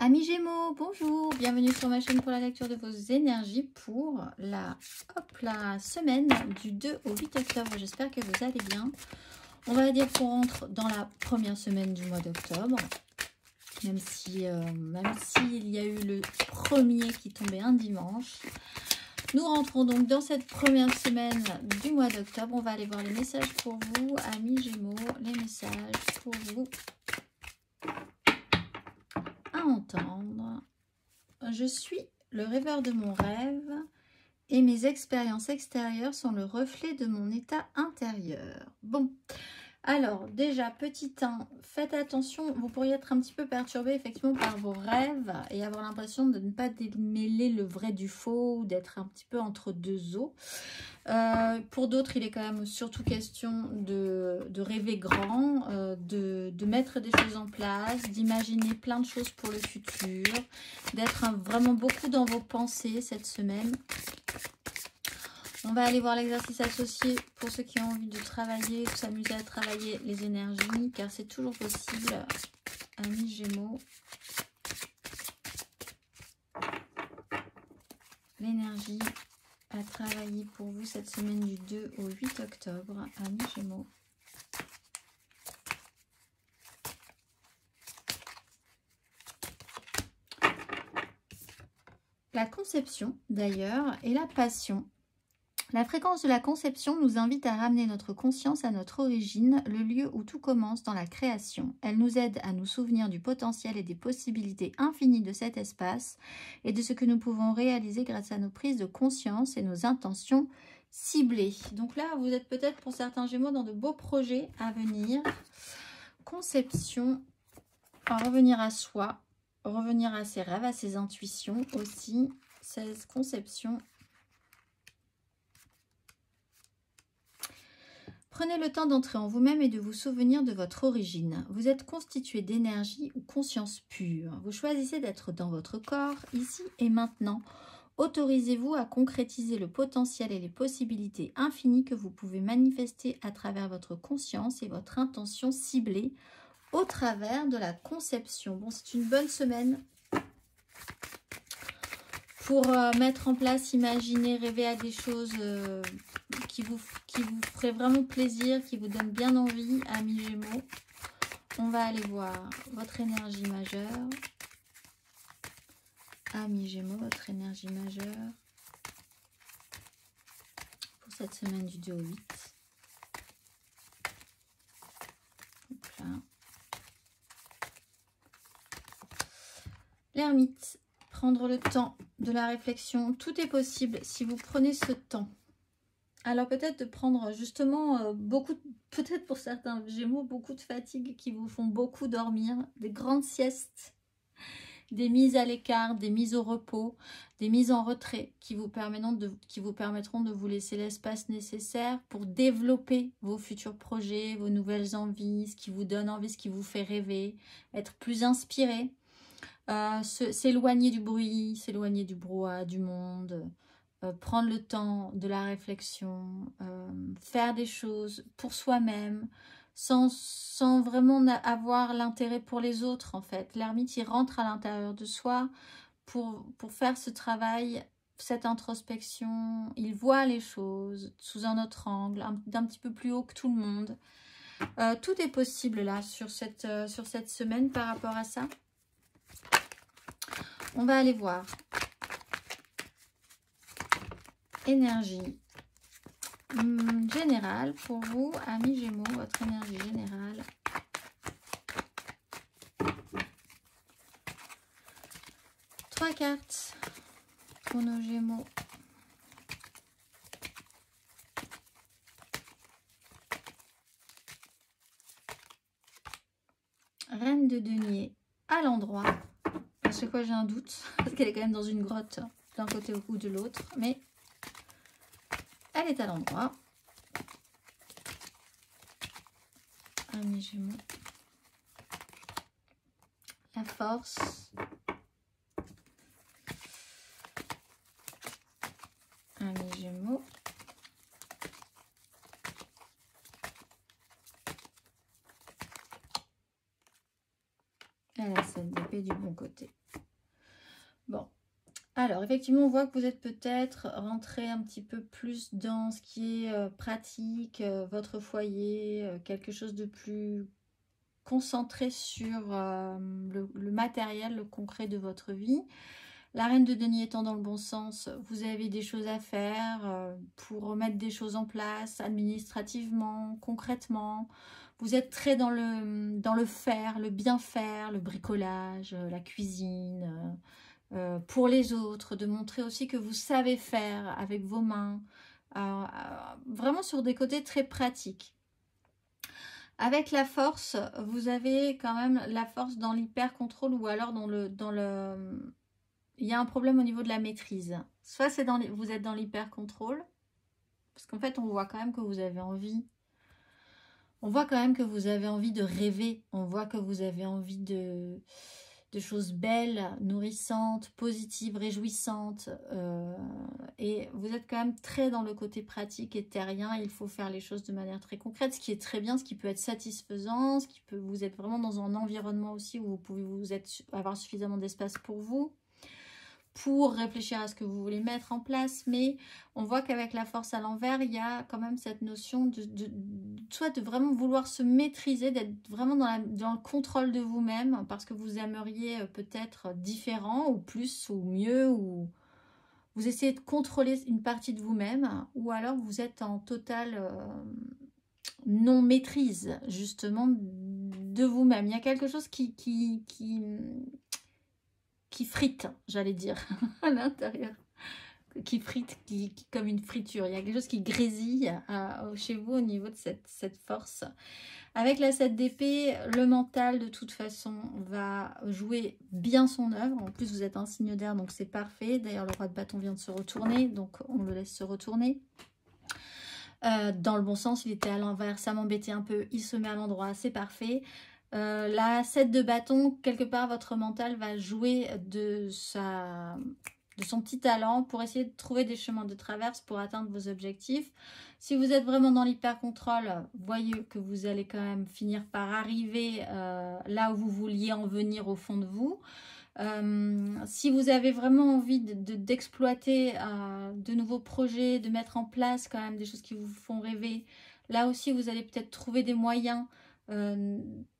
Amis Gémeaux, bonjour, bienvenue sur ma chaîne pour la lecture de vos énergies pour la semaine du 2 au 8 octobre. J'espère que vous allez bien. On va dire qu'on rentre dans la première semaine du mois d'octobre, même s'il y a eu le premier qui tombait un dimanche. Nous rentrons donc dans cette première semaine du mois d'octobre. On va aller voir les messages pour vous, amis Gémeaux, les messages pour vous à entendre. Je suis le rêveur de mon rêve et mes expériences extérieures sont le reflet de mon état intérieur. Bon, alors déjà, petit 1, faites attention, vous pourriez être un petit peu perturbé effectivement par vos rêves et avoir l'impression de ne pas démêler le vrai du faux ou d'être un petit peu entre deux eaux. Pour d'autres, il est quand même surtout question de rêver grand, de mettre des choses en place, d'imaginer plein de choses pour le futur, d'être vraiment beaucoup dans vos pensées cette semaine. On va aller voir l'exercice associé pour ceux qui ont envie de travailler, de s'amuser à travailler les énergies, car c'est toujours possible, amis Gémeaux. L'énergie à travailler pour vous cette semaine du 2 au 8 octobre, amis Gémeaux. La conception, d'ailleurs, et la passion. La fréquence de la conception nous invite à ramener notre conscience à notre origine, le lieu où tout commence dans la création. Elle nous aide à nous souvenir du potentiel et des possibilités infinies de cet espace et de ce que nous pouvons réaliser grâce à nos prises de conscience et nos intentions ciblées. Donc là, vous êtes peut-être pour certains Gémeaux dans de beaux projets à venir. Conception, revenir à soi, revenir à ses rêves, à ses intuitions aussi. 16, conception. Prenez le temps d'entrer en vous-même et de vous souvenir de votre origine. Vous êtes constitué d'énergie ou conscience pure. Vous choisissez d'être dans votre corps, ici et maintenant. Autorisez-vous à concrétiser le potentiel et les possibilités infinies que vous pouvez manifester à travers votre conscience et votre intention ciblée au travers de la conception. Bon, c'est une bonne semaine pour mettre en place, imaginer, rêver à des choses qui vous feraient vraiment plaisir, qui vous donnent bien envie, amis Gémeaux. On va aller voir votre énergie majeure. Amis Gémeaux, votre énergie majeure pour cette semaine du 2 au 8. Donc là. L'ermite. Prendre le temps de la réflexion, tout est possible si vous prenez ce temps. Alors peut-être de prendre justement peut-être pour certains Gémeaux, beaucoup de fatigue qui vous font beaucoup dormir, des grandes siestes, des mises à l'écart, des mises au repos, des mises en retrait qui vous permettront de vous laisser l'espace nécessaire pour développer vos futurs projets, vos nouvelles envies, ce qui vous donne envie, ce qui vous fait rêver, être plus inspiré. S'éloigner du bruit, s'éloigner du brouhaha du monde, prendre le temps de la réflexion, faire des choses pour soi-même, sans vraiment avoir l'intérêt pour les autres en fait. L'ermite, il rentre à l'intérieur de soi pour faire ce travail, cette introspection. Il voit les choses sous un autre angle, d'un petit peu plus haut que tout le monde. Tout est possible là sur cette semaine par rapport à ça. On va aller voir. Énergie générale pour vous, amis Gémeaux, votre énergie générale. Trois cartes pour nos Gémeaux. Reine de denier à l'endroit. À chaque fois j'ai un doute, parce qu'elle est quand même dans une grotte d'un côté ou de l'autre, mais elle est à l'endroit. Amis Gémeaux. La force. Amis Gémeaux. Elle a cette épée du du bon côté. Bon. Alors, effectivement, on voit que vous êtes peut-être rentré un petit peu plus dans ce qui est pratique, votre foyer, quelque chose de plus concentré sur le matériel, le concret de votre vie. La reine de denier étant dans le bon sens, vous avez des choses à faire pour remettre des choses en place administrativement, concrètement. Vous êtes très dans le faire, le bien faire, le bricolage, la cuisine, pour les autres, de montrer aussi que vous savez faire avec vos mains, vraiment sur des côtés très pratiques. Avec la force, vous avez quand même la force dans l'hyper-contrôle ou alors il y a un problème au niveau de la maîtrise. Soit c'est vous êtes dans l'hyper-contrôle, parce qu'en fait, on voit quand même que vous avez envie. On voit quand même que vous avez envie de rêver. On voit que vous avez envie de choses belles, nourrissantes, positives, réjouissantes. Et vous êtes quand même très dans le côté pratique et terrien. Il faut faire les choses de manière très concrète, ce qui est très bien, ce qui peut être satisfaisant, vous êtes vraiment dans un environnement aussi où vous pouvez avoir suffisamment d'espace pour vous, pour réfléchir à ce que vous voulez mettre en place. Mais on voit qu'avec la force à l'envers, il y a quand même cette notion soit de vraiment vouloir se maîtriser, d'être vraiment dans le contrôle de vous-même, parce que vous aimeriez peut-être différent, ou plus, ou mieux, ou vous essayez de contrôler une partie de vous-même, ou alors vous êtes en totale non-maîtrise, justement, de vous-même. Il y a quelque chose qui frite, j'allais dire, à l'intérieur. Qui frite, comme une friture. Il y a quelque chose qui grésille chez vous au niveau de cette force. Avec la 7 d'épée, le mental, de toute façon, va jouer bien son œuvre. En plus, vous êtes un signe d'air, donc c'est parfait. D'ailleurs, le roi de bâton vient de se retourner, donc on le laisse se retourner. Dans le bon sens, il était à l'envers, ça m'embêtait un peu. Il se met à l'endroit, c'est parfait. La 7 de bâton, quelque part, votre mental va jouer de son petit talent pour essayer de trouver des chemins de traverse pour atteindre vos objectifs. Si vous êtes vraiment dans l'hyper-contrôle, voyez que vous allez quand même finir par arriver là où vous vouliez en venir au fond de vous. Si vous avez vraiment envie d'exploiter de nouveaux projets, de mettre en place quand même des choses qui vous font rêver, là aussi vous allez peut-être trouver des moyens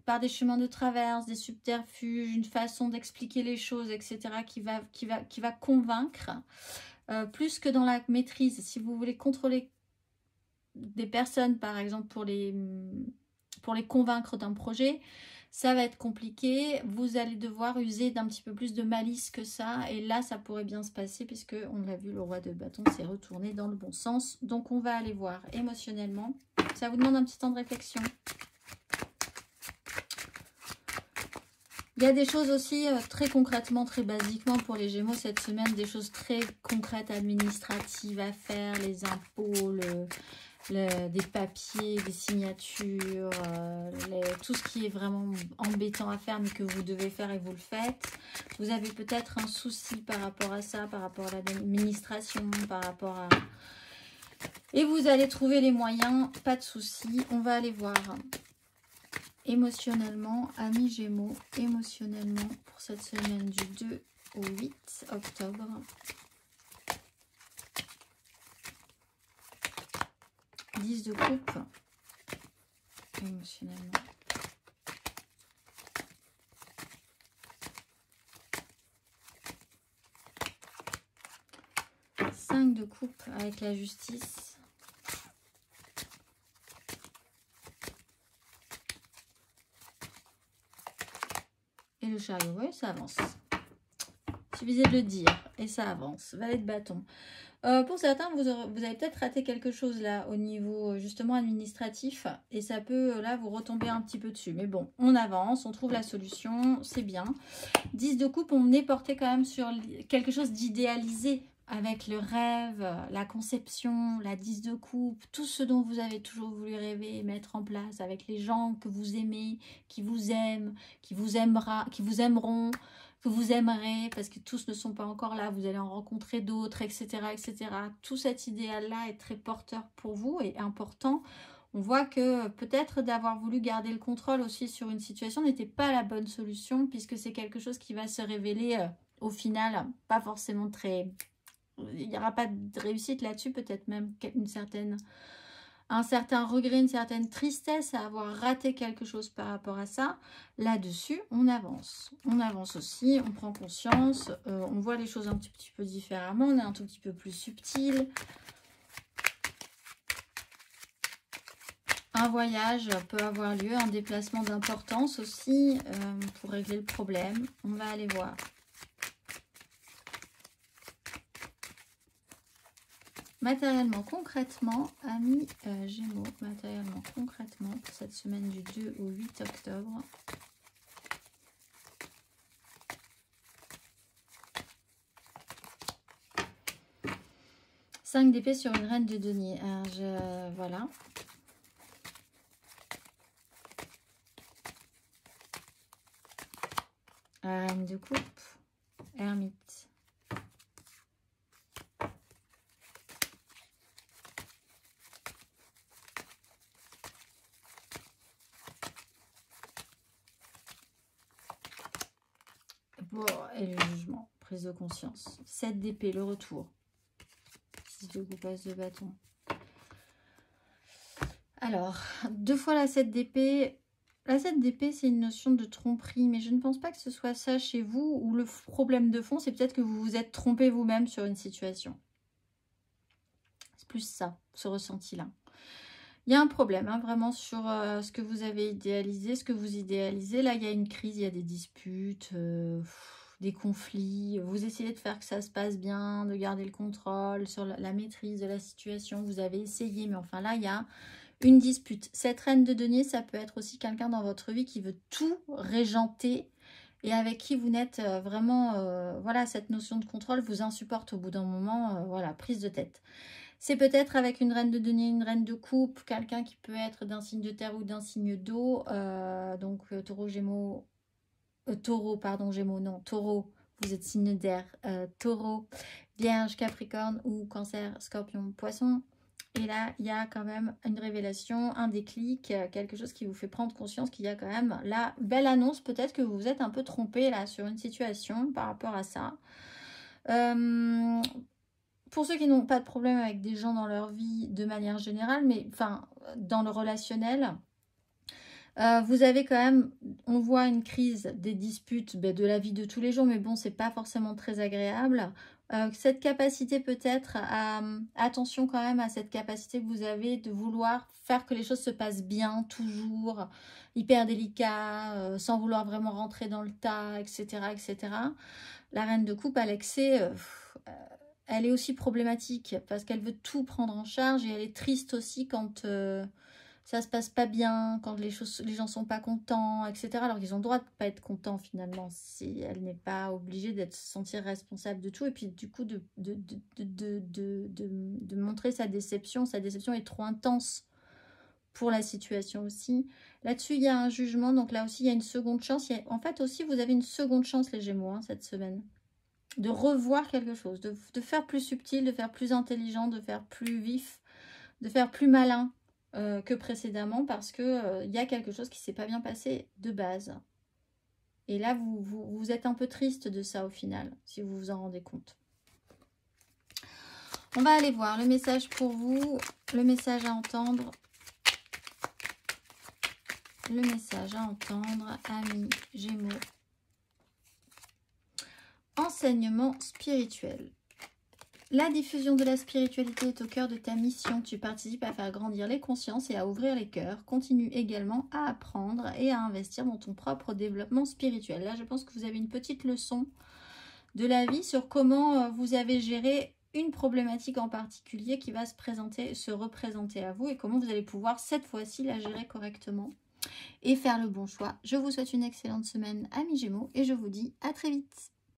par des chemins de traverse, des subterfuges, une façon d'expliquer les choses, etc. qui va convaincre. Plus que dans la maîtrise, si vous voulez contrôler des personnes, par exemple, pour les convaincre d'un projet, ça va être compliqué. Vous allez devoir user d'un petit peu plus de malice que ça. Et là, ça pourrait bien se passer puisque, on l'a vu, le roi de bâton s'est retourné dans le bon sens. Donc, on va aller voir émotionnellement. Ça vous demande un petit temps de réflexion. Il y a des choses aussi très concrètement, très basiquement pour les Gémeaux cette semaine, des choses très concrètes administratives à faire, les impôts, des papiers, des signatures, tout ce qui est vraiment embêtant à faire mais que vous devez faire et vous le faites. Vous avez peut-être un souci par rapport à ça, par rapport à l'administration, par rapport à... Et vous allez trouver les moyens, pas de souci, on va aller voir. Émotionnellement, amis Gémeaux, émotionnellement pour cette semaine du 2 au 8 octobre. Dix de coupe, émotionnellement. Cinq de coupe avec la justice. Et le chariot, oui, ça avance. Suffisait de le dire. Et ça avance. Valet de bâton. Pour certains, vous avez peut-être raté quelque chose là au niveau justement administratif. Et ça peut là vous retomber un petit peu dessus. Mais bon, on avance, on trouve la solution. C'est bien. 10 de coupe, on est porté quand même sur quelque chose d'idéalisé. Avec le rêve, la conception, la 10 de coupe, tout ce dont vous avez toujours voulu rêver et mettre en place avec les gens que vous aimez, qui vous aiment, qui vous aimeront, que vous aimerez, parce que tous ne sont pas encore là, vous allez en rencontrer d'autres, etc., etc. Tout cet idéal-là est très porteur pour vous et important. On voit que peut-être d'avoir voulu garder le contrôle aussi sur une situation n'était pas la bonne solution, puisque c'est quelque chose qui va se révéler au final pas forcément très... Il n'y aura pas de réussite là-dessus, peut-être même un certain regret, une certaine tristesse à avoir raté quelque chose par rapport à ça. Là-dessus, on avance. On avance aussi, on prend conscience, on voit les choses un petit peu différemment, on est un tout petit peu plus subtil. Un voyage peut avoir lieu, un déplacement d'importance aussi pour régler le problème. On va aller voir. Matériellement, concrètement, amis Gémeaux, matériellement, concrètement, pour cette semaine du 2 au 8 octobre. Cinq d'épée sur une reine de denier. Alors, voilà. Reine de coupe, ermite. Bon, et le jugement, prise de conscience. 7 d'épée, le retour. 6 de coupasse de bâton. Alors, 2 fois la 7 d'épée. La 7 d'épée, c'est une notion de tromperie, mais je ne pense pas que ce soit ça chez vous, ou le problème de fond, c'est peut-être que vous vous êtes trompé vous-même sur une situation. C'est plus ça, ce ressenti-là. Il y a un problème, hein, vraiment, sur ce que vous avez idéalisé, ce que vous idéalisez. Là, il y a une crise, il y a des disputes, des conflits. Vous essayez de faire que ça se passe bien, de garder le contrôle sur la maîtrise de la situation. Vous avez essayé, mais enfin là, il y a une dispute. Cette reine de denier, ça peut être aussi quelqu'un dans votre vie qui veut tout régenter et avec qui vous n'êtes vraiment... voilà, cette notion de contrôle vous insupporte au bout d'un moment. Voilà, prise de tête. C'est peut-être avec une reine de denier, une reine de coupe, quelqu'un qui peut être d'un signe de terre ou d'un signe d'eau. Donc taureau, gémeaux... taureau, pardon, gémeaux, non, taureau, vous êtes signe d'air. Taureau, vierge, capricorne ou cancer, scorpion, poisson. Et là, il y a quand même une révélation, un déclic, quelque chose qui vous fait prendre conscience qu'il y a quand même la belle annonce. Peut-être que vous vous êtes un peu trompé là sur une situation par rapport à ça. Pour ceux qui n'ont pas de problème avec des gens dans leur vie de manière générale, mais enfin dans le relationnel, vous avez quand même, on voit une crise, des disputes de la vie de tous les jours, mais bon, c'est pas forcément très agréable. Cette capacité peut-être à... attention quand même à cette capacité que vous avez de vouloir faire que les choses se passent bien, toujours, hyper délicat, sans vouloir vraiment rentrer dans le tas, etc. etc. La reine de coupe à l'excès, elle est aussi problématique parce qu'elle veut tout prendre en charge et elle est triste aussi quand... ça se passe pas bien, quand les gens sont pas contents, etc. Alors qu'ils ont le droit de pas être contents finalement, si elle n'est pas obligée d'être se sentir responsable de tout. Et puis du coup de montrer sa déception est trop intense pour la situation aussi. Là-dessus, il y a un jugement, donc là aussi il y a une seconde chance. En fait aussi, vous avez une seconde chance les Gémeaux hein, cette semaine. De revoir quelque chose, de faire plus subtil, de faire plus intelligent, de faire plus vif, de faire plus malin. Que précédemment parce que y a quelque chose qui s'est pas bien passé de base. Et là, vous êtes un peu triste de ça au final, si vous vous en rendez compte. On va aller voir le message pour vous, le message à entendre. Le message à entendre, amis Gémeaux. Enseignement spirituel. La diffusion de la spiritualité est au cœur de ta mission. Tu participes à faire grandir les consciences et à ouvrir les cœurs. Continue également à apprendre et à investir dans ton propre développement spirituel. Là, je pense que vous avez une petite leçon de la vie sur comment vous avez géré une problématique en particulier qui va se représenter à vous et comment vous allez pouvoir cette fois-ci la gérer correctement et faire le bon choix. Je vous souhaite une excellente semaine, amis Gémeaux, et je vous dis à très vite.